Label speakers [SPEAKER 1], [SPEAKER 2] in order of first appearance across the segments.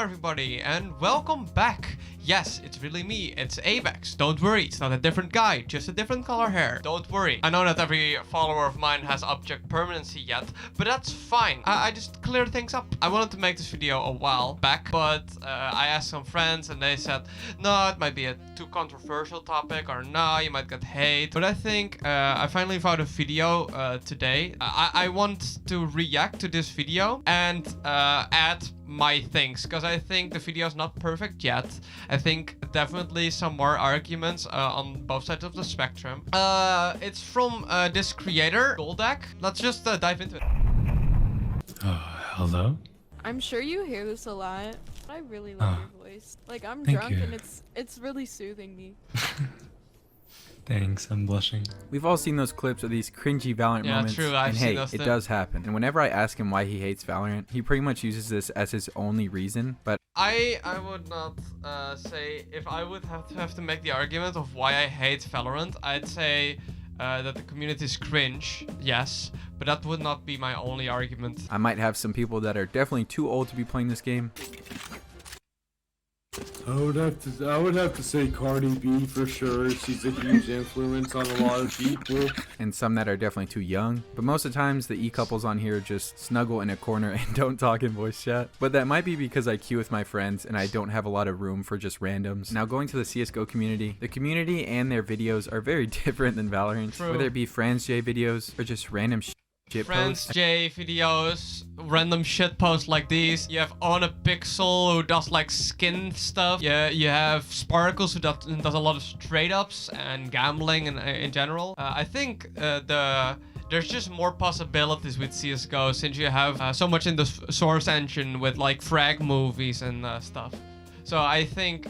[SPEAKER 1] everybody, and welcome back. Yes, it's really me, it's Avex. Don't worry, it's not a different guy, just a different color hair. Don't worry. I know that every follower of mine has object permanency yet, but that's fine. I just cleared things up. I wanted to make this video a while back, but I asked some friends and they said, no, it might be a too controversial topic, or no, you might get hate. But I think I finally found a video today. I want to react to this video and add my things, because I think the video is not perfect yet. I think definitely some more arguments on both sides of the spectrum. It's from this creator, Goldak. Let's just dive into it.
[SPEAKER 2] Hello?
[SPEAKER 3] I'm sure you hear this a lot. I really love your voice. Like, I'm
[SPEAKER 2] Thank
[SPEAKER 3] drunk
[SPEAKER 2] you.
[SPEAKER 3] and it's really soothing me.
[SPEAKER 2] Thanks, I'm blushing.
[SPEAKER 4] We've all seen those clips of these cringy Valorant moments,
[SPEAKER 1] true, I've
[SPEAKER 4] and
[SPEAKER 1] seen
[SPEAKER 4] hey,
[SPEAKER 1] those
[SPEAKER 4] it
[SPEAKER 1] too.
[SPEAKER 4] does happen. And whenever I ask him why he hates Valorant, he pretty much uses this as his only reason, but
[SPEAKER 1] I would not say, if I would have to make the argument of why I hate Valorant, I'd say that the community is cringe, yes, but that would not be my only argument.
[SPEAKER 4] I might have some people that are definitely too old to be playing this game,
[SPEAKER 5] I would have to say Cardi B for sure. She's a huge influence on a lot of people.
[SPEAKER 4] and some that are definitely too young. But most of the times, the E-couples on here just snuggle in a corner and don't talk in voice chat. But that might be because I queue with my friends and I don't have a lot of room for just randoms. Now, going to the CSGO community, the community and their videos are very different than Valorant.
[SPEAKER 1] True.
[SPEAKER 4] Whether it be Franz J videos or just random shit
[SPEAKER 1] Friends,
[SPEAKER 4] posts.
[SPEAKER 1] J videos, random shit posts like these. You have On a Pixel who does like skin stuff. Yeah, you have Sparkles who does a lot of straight ups and gambling in general. I think there's just more possibilities with CSGO since you have so much in the source engine with like frag movies and stuff. So I think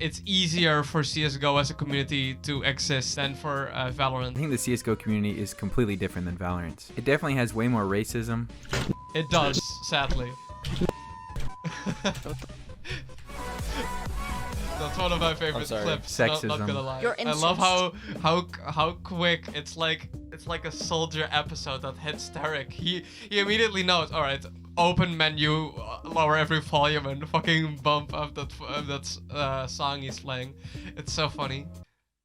[SPEAKER 1] it's easier for CSGO as a community to exist than for Valorant.
[SPEAKER 4] I think the CSGO community is completely different than Valorant. It definitely has way more racism.
[SPEAKER 1] It does, sadly. That's one of my favorite clips.
[SPEAKER 4] Sexism.
[SPEAKER 1] Not gonna lie.
[SPEAKER 3] You're
[SPEAKER 1] I love how quick it's like a soldier episode that hits Derek. He immediately knows. All right, open menu, lower every volume, and fucking bump up that song he's playing. It's so funny.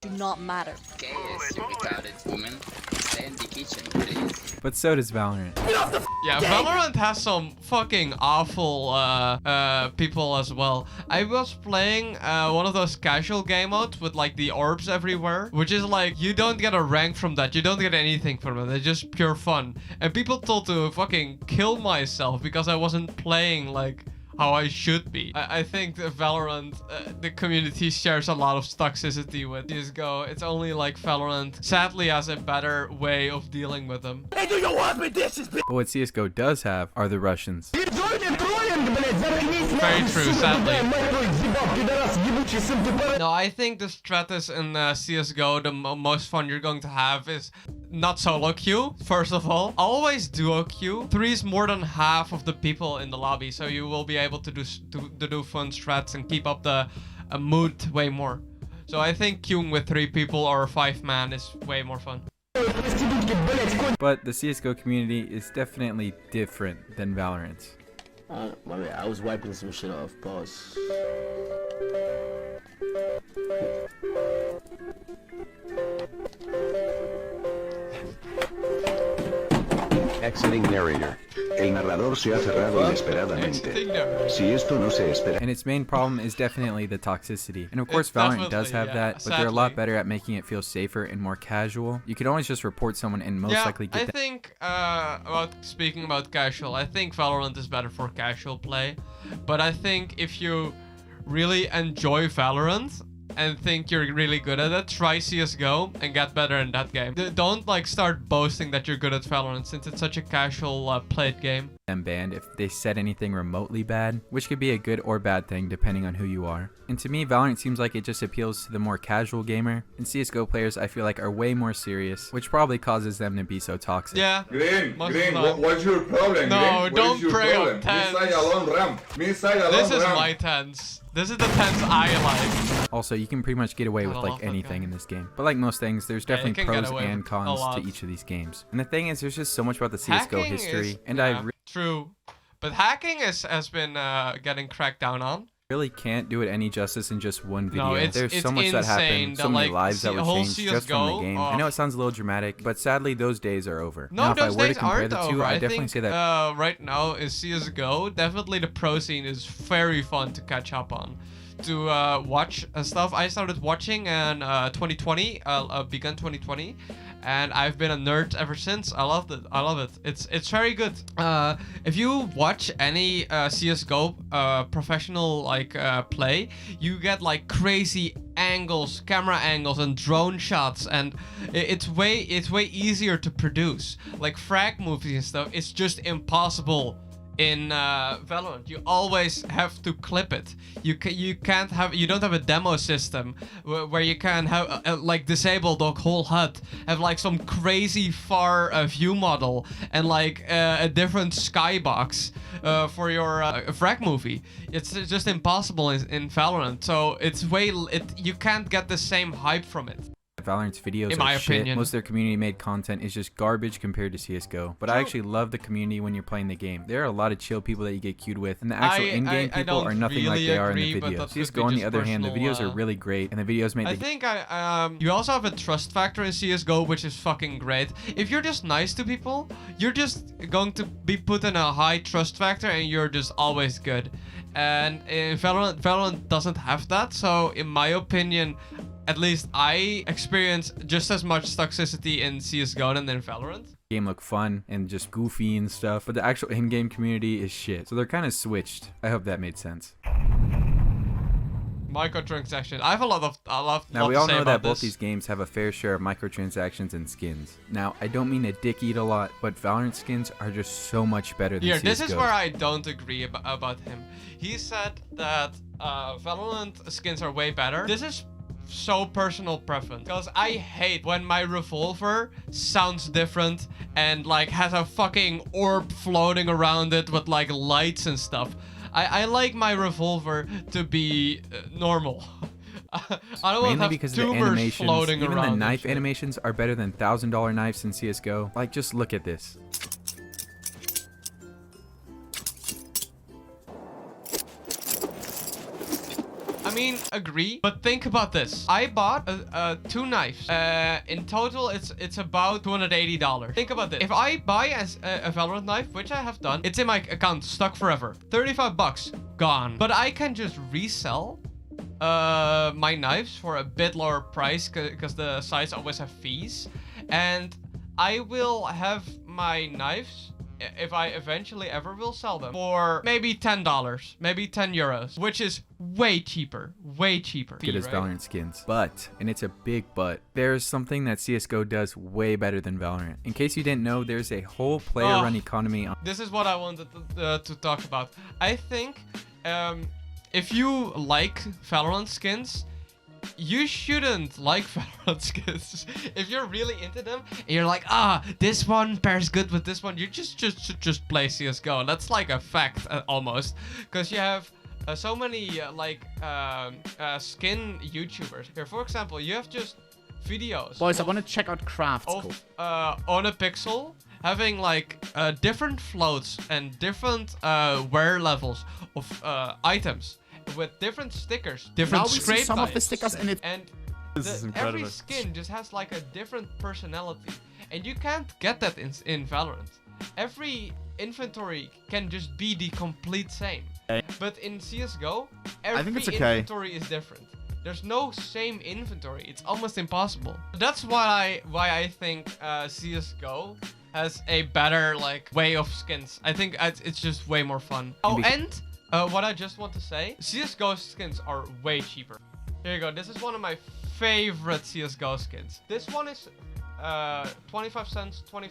[SPEAKER 6] Do not matter.
[SPEAKER 7] Okay, yes, you retarded woman. Stay in the kitchen, please.
[SPEAKER 4] But so does Valorant.
[SPEAKER 1] Yeah, Valorant has some fucking awful people as well. I was playing one of those casual game modes with like the orbs everywhere, which is like, you don't get a rank from that, you don't get anything from it, it's just pure fun. And people told to fucking kill myself because I wasn't playing like how I should be. I think the Valorant, the community shares a lot of toxicity with CSGO. It's only like Valorant sadly has a better way of dealing with them.
[SPEAKER 4] But what CSGO does have are the Russians.
[SPEAKER 1] Very true, sadly. No, I think the stratus in CSGO, the most fun you're going to have is not solo queue, first of all. Always duo queue. 3 is more than half of the people in the lobby, so you will be able to do fun strats and keep up the mood way more. So I think queuing with 3 people or 5 man is way more fun.
[SPEAKER 4] But the CSGO community is definitely different than Valorant.
[SPEAKER 8] My bad, I was wiping some shit off. Pause.
[SPEAKER 9] Exiting narrator. El narrador se ha cerrado inesperadamente. Si esto no se espera.
[SPEAKER 4] And its main problem is definitely the toxicity. And of course,
[SPEAKER 1] It's
[SPEAKER 4] Valorant does have
[SPEAKER 1] definitely, yeah,
[SPEAKER 4] that, but they're a lot
[SPEAKER 1] sadly.
[SPEAKER 4] better at making it feel safer and more casual. You can always just report someone and most likely get
[SPEAKER 1] I think speaking about casual, I think Valorant is better for casual play. But I think if you really enjoy Valorant and think you're really good at it, try CSGO and get better in that game. Don't like start boasting that you're good at Valorant since it's such a casual played game.
[SPEAKER 4] them banned if they said anything remotely bad, which could be a good or bad thing depending on who you are. And to me, Valorant seems like it just appeals to the more casual gamer, and CSGO players I feel like are way more serious, which probably causes them to be so toxic.
[SPEAKER 1] Yeah.
[SPEAKER 5] Green,
[SPEAKER 1] Most
[SPEAKER 5] Green,
[SPEAKER 1] of the time.
[SPEAKER 5] what's your problem?
[SPEAKER 1] No,
[SPEAKER 5] Green?
[SPEAKER 1] don't
[SPEAKER 5] What is your
[SPEAKER 1] bring up
[SPEAKER 5] problem?
[SPEAKER 1] tens.
[SPEAKER 5] Mid-side alone ramp. Mid-side alone
[SPEAKER 1] This is
[SPEAKER 5] ramp.
[SPEAKER 1] my tens. This is the tens I like.
[SPEAKER 4] Also, you can pretty much get away with
[SPEAKER 1] I
[SPEAKER 4] like
[SPEAKER 1] love that
[SPEAKER 4] anything
[SPEAKER 1] guy.
[SPEAKER 4] in this game. But like most things, there's
[SPEAKER 1] Yeah, you
[SPEAKER 4] definitely
[SPEAKER 1] can get
[SPEAKER 4] pros
[SPEAKER 1] away
[SPEAKER 4] and
[SPEAKER 1] with a
[SPEAKER 4] cons
[SPEAKER 1] lot.
[SPEAKER 4] to each of these games. And the thing is, there's just so much about the CSGO
[SPEAKER 1] Hacking
[SPEAKER 4] history,
[SPEAKER 1] is,
[SPEAKER 4] and
[SPEAKER 1] yeah,
[SPEAKER 4] I
[SPEAKER 1] true. But hacking has been getting cracked down on.
[SPEAKER 4] Really can't do it any justice in just one video.
[SPEAKER 1] No,
[SPEAKER 4] There's
[SPEAKER 1] it's
[SPEAKER 4] so much that
[SPEAKER 1] insane
[SPEAKER 4] happened, so many
[SPEAKER 1] like,
[SPEAKER 4] lives that were
[SPEAKER 1] whole
[SPEAKER 4] changed just from the
[SPEAKER 1] CSGO,
[SPEAKER 4] game. I know it sounds a little dramatic, but sadly those days are over.
[SPEAKER 1] No,
[SPEAKER 4] now, if I
[SPEAKER 1] those
[SPEAKER 4] were to
[SPEAKER 1] days
[SPEAKER 4] compare
[SPEAKER 1] aren't
[SPEAKER 4] the two,
[SPEAKER 1] over.
[SPEAKER 4] I
[SPEAKER 1] I
[SPEAKER 4] definitely
[SPEAKER 1] think
[SPEAKER 4] say that
[SPEAKER 1] right now is CSGO. Definitely the pro scene is very fun to catch up on. To watch stuff. I started watching in 2020, begun 2020, and I've been a nerd ever since. I loved it. I love it. It's very good. If you watch any CS:GO professional like play, you get like crazy angles, camera angles, and drone shots, and it's way easier to produce. Like frag movies and stuff. It's just impossible. In Valorant, you always have to clip it. You don't have a demo system where you can have like disable the whole HUD, have like some crazy far view model and like a different skybox for your frag movie. It's just impossible in Valorant. So you can't get the same hype from it.
[SPEAKER 4] Valorant's videos
[SPEAKER 1] In
[SPEAKER 4] are
[SPEAKER 1] my
[SPEAKER 4] shit.
[SPEAKER 1] opinion.
[SPEAKER 4] Most of their community-made content is just garbage compared to CSGO. But I actually love the community when you're playing the game. There are a lot of chill people that you get queued with, and the actual in-game
[SPEAKER 1] I
[SPEAKER 4] people
[SPEAKER 1] don't
[SPEAKER 4] are nothing like
[SPEAKER 1] really
[SPEAKER 4] they are in
[SPEAKER 1] agree,
[SPEAKER 4] the
[SPEAKER 1] but
[SPEAKER 4] videos.
[SPEAKER 1] that could
[SPEAKER 4] CSGO,
[SPEAKER 1] be
[SPEAKER 4] on the
[SPEAKER 1] just
[SPEAKER 4] other hand, the videos
[SPEAKER 1] personal,
[SPEAKER 4] are really great, and the videos make
[SPEAKER 1] I
[SPEAKER 4] the
[SPEAKER 1] think you also have a trust factor in CSGO, which is fucking great. If you're just nice to people, you're just going to be put in a high trust factor, and you're just always good. And in Valorant doesn't have that. So in my opinion, at least I experience just as much toxicity in CSGO than in Valorant.
[SPEAKER 4] game look fun and just goofy and stuff, but the actual in-game community is shit. So they're kind of switched. I hope that made sense.
[SPEAKER 1] Microtransactions. I have a lot
[SPEAKER 4] Now, we
[SPEAKER 1] to
[SPEAKER 4] all
[SPEAKER 1] say
[SPEAKER 4] know
[SPEAKER 1] about
[SPEAKER 4] that both
[SPEAKER 1] this.
[SPEAKER 4] these games have a fair share of microtransactions and skins. Now, I don't mean to dick eat a lot, but Valorant skins are just so much better than
[SPEAKER 1] Here,
[SPEAKER 4] CSGO.
[SPEAKER 1] this is where I don't agree about him. He said that Valorant skins are way better. This is so personal preference, because I hate when my revolver sounds different and like has a fucking orb floating around it with like lights and stuff. I like my revolver to be normal. I don't want to
[SPEAKER 4] Mainly
[SPEAKER 1] have
[SPEAKER 4] because of the
[SPEAKER 1] tubers
[SPEAKER 4] animations,
[SPEAKER 1] floating
[SPEAKER 4] even
[SPEAKER 1] around
[SPEAKER 4] the
[SPEAKER 1] and
[SPEAKER 4] knife
[SPEAKER 1] shit.
[SPEAKER 4] animations are better than $1,000 knives in CSGO. Like, just look at this.
[SPEAKER 1] I mean, agree, but think about this. I bought two knives. In total, it's about $280. Think about this. If I buy a Valorant knife, which I have done, it's in my account, stuck forever. 35 bucks, gone. But I can just resell my knives for a bit lower price because the sites always have fees. And I will have my knives, if I eventually ever will sell them, for maybe $10, maybe 10 euros, which is way cheaper,
[SPEAKER 4] Good as Valorant skins. But, and it's a big but, there's something that CSGO does way better than Valorant. In case you didn't know, there's a whole player-run economy on.
[SPEAKER 1] This is what I wanted to talk about. I think if you like Valorant skins, you shouldn't like Valorant skins. If you're really into them and you're like, this one pairs good with this one, you just play CSGO. That's like a fact almost, because you have so many skin YouTubers. Here, for example, you have just videos.
[SPEAKER 2] Boys, I want to check out Craft School.
[SPEAKER 1] Of on a pixel having like different floats and different wear levels of items, with different stickers, different
[SPEAKER 2] Now we see
[SPEAKER 1] scrape
[SPEAKER 2] some of the
[SPEAKER 1] types.
[SPEAKER 2] stickers in it.
[SPEAKER 1] And
[SPEAKER 6] This is incredible.
[SPEAKER 1] every skin just has like a different personality, and you can't get that in Valorant. Every inventory can just be the complete same. But in CSGO, every
[SPEAKER 6] think it's okay.
[SPEAKER 1] inventory is different. There's no same inventory. It's almost impossible. That's why I think CSGO has a better like way of skins. I think it's just way more fun. Oh, and what I just want to say, CSGO skins are way cheaper. Here you go. This is one of my favorite CSGO skins. This one is 25 cents, 1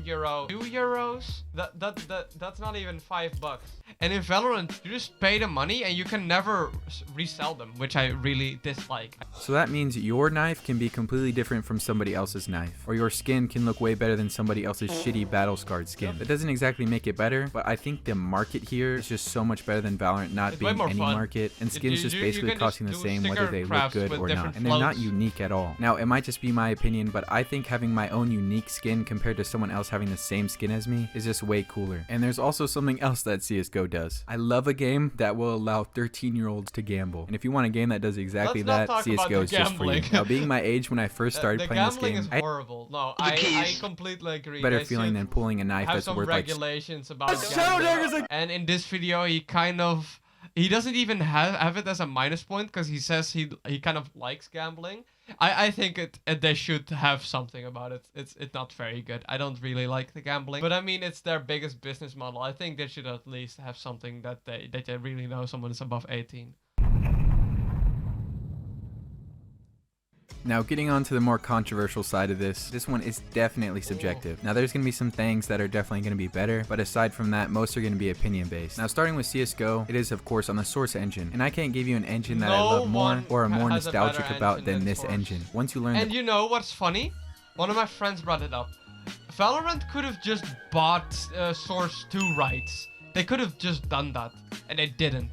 [SPEAKER 1] euro, 2 euros. That's not even $5. And in Valorant, you just pay the money and you can never resell them, which I really dislike.
[SPEAKER 4] So that means your knife can be completely different from somebody else's knife, or your skin can look way better than somebody else's shitty battle scarred skin. That doesn't exactly make it better, but I think the market here is just so much better than Valorant not
[SPEAKER 1] It's way
[SPEAKER 4] being
[SPEAKER 1] more
[SPEAKER 4] any
[SPEAKER 1] fun.
[SPEAKER 4] market, and skins just
[SPEAKER 1] You
[SPEAKER 4] basically
[SPEAKER 1] can
[SPEAKER 4] costing
[SPEAKER 1] just
[SPEAKER 4] the
[SPEAKER 1] do
[SPEAKER 4] same whether
[SPEAKER 1] sticker
[SPEAKER 4] they look
[SPEAKER 1] crafts
[SPEAKER 4] good
[SPEAKER 1] with
[SPEAKER 4] or not,
[SPEAKER 1] different
[SPEAKER 4] and they're not
[SPEAKER 1] floats.
[SPEAKER 4] unique at all. Now, it might just be my opinion, but I think having my own unique skin compared to someone else having the same skin as me is just way cooler. And there's also something else that CSGO does. I love a game that will allow 13-year-olds to gamble. And if you want a game that does exactly that, CSGO is just for you. Now, being my age when I first started playing this game,
[SPEAKER 1] is horrible. No, I completely agree.
[SPEAKER 4] Better feeling than pulling a knife that's worth like
[SPEAKER 1] regulations about gambling. And in this video, he doesn't even have it as a minus point because he says he kind of likes gambling. I think they should have something about it. It's not very good. I don't really like the gambling, but I mean it's their biggest business model. I think they should at least have something that they really know someone is above 18.
[SPEAKER 4] Now, getting on to the more controversial side of this one is definitely subjective. Now, there's going to be some things that are definitely going to be better, but aside from that, most are going to be opinion-based. Now, starting with CSGO, it is, of course, on the Source engine, and I can't give you an engine that I love more or am more nostalgic about than this engine. Once you learn
[SPEAKER 1] And you know what's funny? One of my friends brought it up. Valorant could have just bought Source 2 rights. They could have just done that, and they didn't.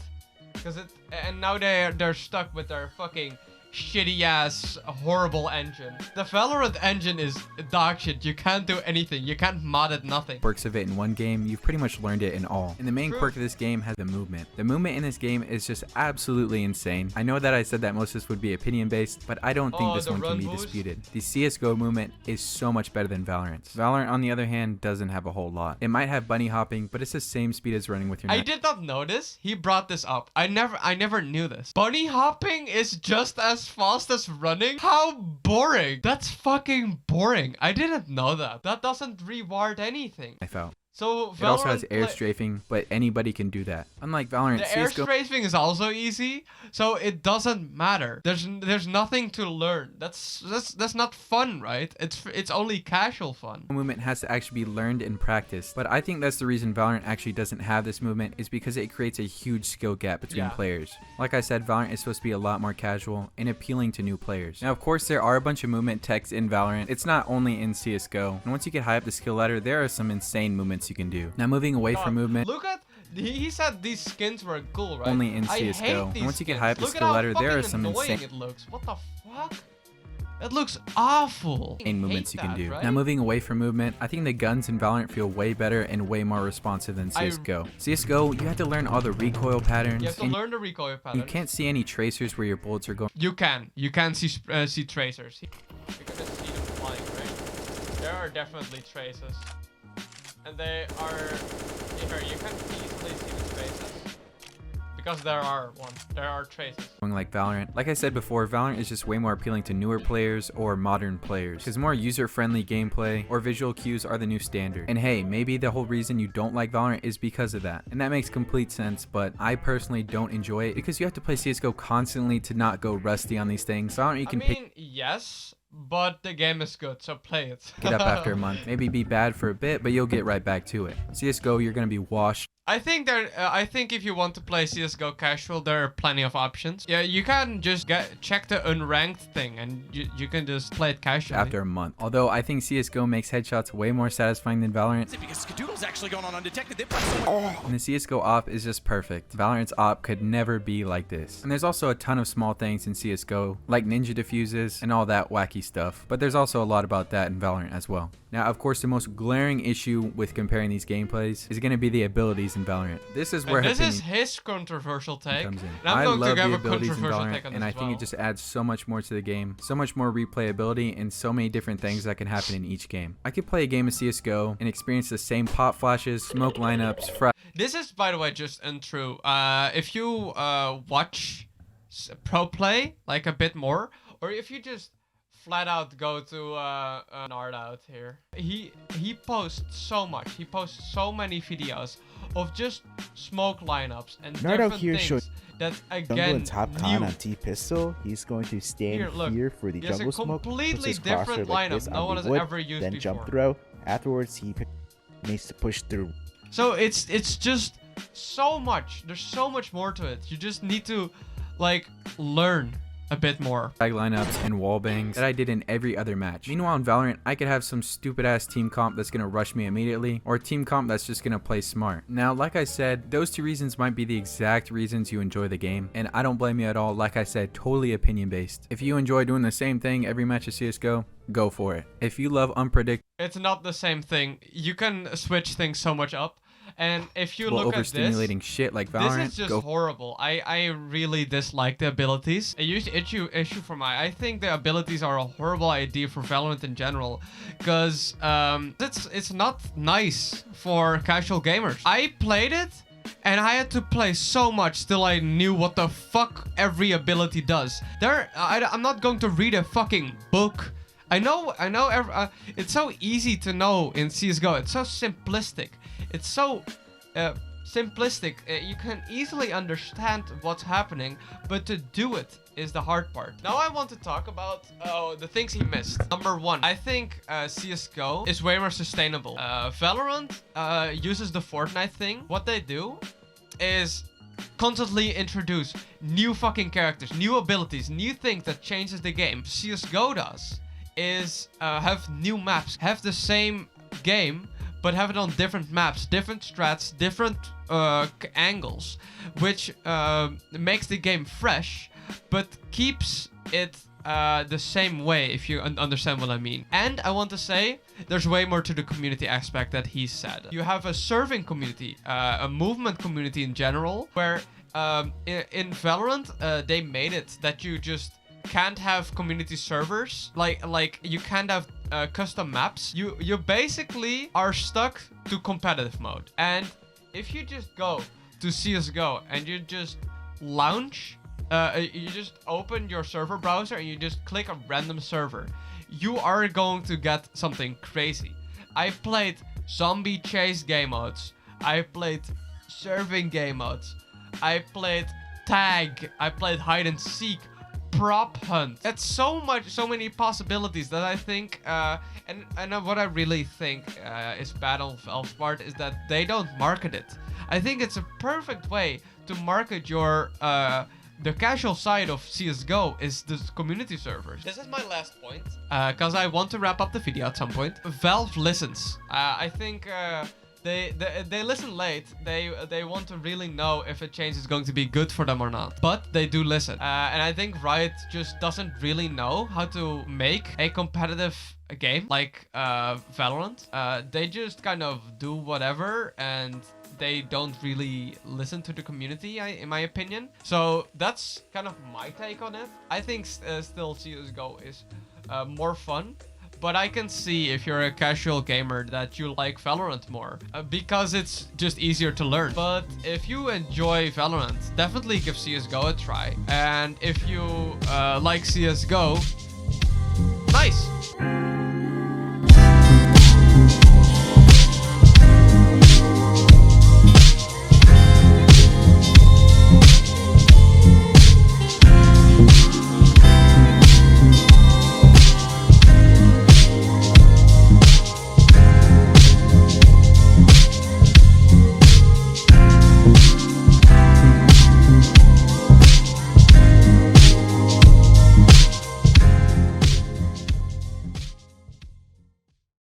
[SPEAKER 1] And now they're stuck with their fucking shitty ass horrible engine. The Valorant engine is dog shit. You can't do anything. You can't mod it, nothing.
[SPEAKER 4] Quirks of it in one game, you've pretty much learned it in all. And the main quirk of this game has the movement. The movement in this game is just absolutely insane. I know that I said that most of this would be opinion based, but I don't think this one can be disputed. The CSGO movement is so much better than Valorant's. Valorant, on the other hand, doesn't have a whole lot. It might have bunny hopping, but it's the same speed as running with your
[SPEAKER 1] I did not know this. He brought this up. I never knew this. Bunny hopping is just as fast as running? How boring. That's fucking boring. I didn't know that. That doesn't reward anything.
[SPEAKER 4] I felt.
[SPEAKER 1] So Valorant
[SPEAKER 4] it also has air strafing, but anybody can do that. Unlike Valorant,
[SPEAKER 1] the air strafing is also easy, so it doesn't matter. There's nothing to learn. That's not fun, right? It's only casual fun.
[SPEAKER 4] Movement has to actually be learned and practiced. But I think that's the reason Valorant actually doesn't have this movement, is because it creates a huge skill gap between players. Like I said, Valorant is supposed to be a lot more casual and appealing to new players. Now, of course, there are a bunch of movement techs in Valorant. It's not only in CSGO. And once you get high up the skill ladder, there are some insane movements you can do. Now, moving away from movement.
[SPEAKER 1] Look at, he said these skins were cool, right?
[SPEAKER 4] Only in CSGO. And once you get high up the skill ladder, there are some insane
[SPEAKER 1] it looks. What the fuck? It looks awful.
[SPEAKER 4] Movements you can do.
[SPEAKER 1] Right?
[SPEAKER 4] Now, moving away from movement, I think the guns in Valorant feel way better and way more responsive than CSGO. CSGO, you have to learn all the recoil patterns.
[SPEAKER 1] You have to learn the recoil patterns.
[SPEAKER 4] You can't see any tracers where your bullets are going.
[SPEAKER 1] You can. You can see tracers. You can just see them flying, right? There are definitely traces. And they are here. You can easily see the traces. Because there are traces.
[SPEAKER 4] Like Valorant. Like I said before, Valorant is just way more appealing to newer players or modern players. Because more user-friendly gameplay or visual cues are the new standard. And hey, maybe the whole reason you don't like Valorant is because of that. And that makes complete sense, but I personally don't enjoy it because you have to play CSGO constantly to not go rusty on these things. Valorant, you can pick.
[SPEAKER 1] Yes. But the game is good, so play it.
[SPEAKER 4] Get up after a month. Maybe be bad for a bit, but you'll get right back to it. CSGO, you're going to be washed.
[SPEAKER 1] I think if you want to play CSGO casual, there are plenty of options. Yeah, you can just check the unranked thing and you can just play it casually.
[SPEAKER 4] After a month. Although I think CSGO makes headshots way more satisfying than Valorant.
[SPEAKER 6] Because Skadoodle's actually going on undetected.
[SPEAKER 4] And the CSGO op is just perfect. Valorant's op could never be like this. And there's also a ton of small things in CSGO, like ninja diffuses and all that wacky stuff. But there's also a lot about that in Valorant as well. Now, of course, the most glaring issue with comparing these gameplays is going to be the abilities in Valorant. This is where
[SPEAKER 1] his controversial take
[SPEAKER 4] comes in.
[SPEAKER 1] I
[SPEAKER 4] love the abilities in Valorant, and I think it just adds so much more to the game, so much more replayability, and so many different things that can happen in each game. I could play a game of CSGO and experience the same pop flashes, smoke lineups,
[SPEAKER 1] This is, by the way, just untrue. If you watch pro play like a bit more, or if you just flat out go to Nard out here. He posts so much. He posts so many videos of just smoke lineups and different things that again
[SPEAKER 10] top con on T pistol. He's going to stand here for the jungle smoke.
[SPEAKER 1] Completely different lineup. No one has ever used
[SPEAKER 10] then
[SPEAKER 1] before.
[SPEAKER 10] Jump throw. Afterwards, he needs to push through.
[SPEAKER 1] So it's just so much. There's so much more to it. You just need to like learn. a bit more.
[SPEAKER 4] Tag lineups and wall bangs that I did in every other match. Meanwhile, in Valorant, I could have some stupid ass team comp that's gonna rush me immediately, or a team comp that's just gonna play smart. Now, like I said, those two reasons might be the exact reasons you enjoy the game, and I don't blame you at all. Like I said, totally opinion based. If you enjoy doing the same thing every match of CSGO, go for it. If you love unpredictable,
[SPEAKER 1] it's not the same thing. You can switch things so much up. And if you look at this,
[SPEAKER 4] overstimulating shit like Valorant,
[SPEAKER 1] this is just horrible. I really dislike the abilities. A huge issue for my. I think the abilities are a horrible idea for Valorant in general, because it's not nice for casual gamers. I played it, and I had to play so much till I knew what the fuck every ability does. I'm not going to read a fucking book. I know. It's so easy to know in CSGO. It's so simplistic. It's so simplistic. You can easily understand what's happening, but to do it is the hard part. Now I want to talk about the things he missed. Number one, I think CSGO is way more sustainable. Valorant uses the Fortnite thing. What they do is constantly introduce new fucking characters, new abilities, new things that changes the game. CSGO does is have new maps, have the same game, but have it on different maps, different strats, different angles, which makes the game fresh, but keeps it the same way, if you understand what I mean. And I want to say, there's way more to the community aspect that he said. You have a serving community, a movement community in general, where in Valorant, they made it that you just can't have community servers, like you can't have custom maps. You basically are stuck to competitive mode. And if you just go to CSGO and you just launch, you just open your server browser and you just click a random server, you are going to get something crazy. I played zombie chase game modes, I played serving game modes, I played tag, I played hide and seek, prop hunt. It's so many possibilities that I think and what I really think is bad on Valve's part is that they don't market it. I think it's a perfect way to market your the casual side of CSGO is the community servers. This is my last point, because I want to wrap up the video at some point. Valve listens. I think they listen late. They want to really know if a change is going to be good for them or not. But they do listen. And I think Riot just doesn't really know how to make a competitive game like Valorant. They just kind of do whatever, and they don't really listen to the community, in my opinion. So that's kind of my take on it. I think still CSGO is more fun. But I can see if you're a casual gamer that you like Valorant more, because it's just easier to learn. But if you enjoy Valorant, definitely give CSGO a try. And if you like CSGO, nice!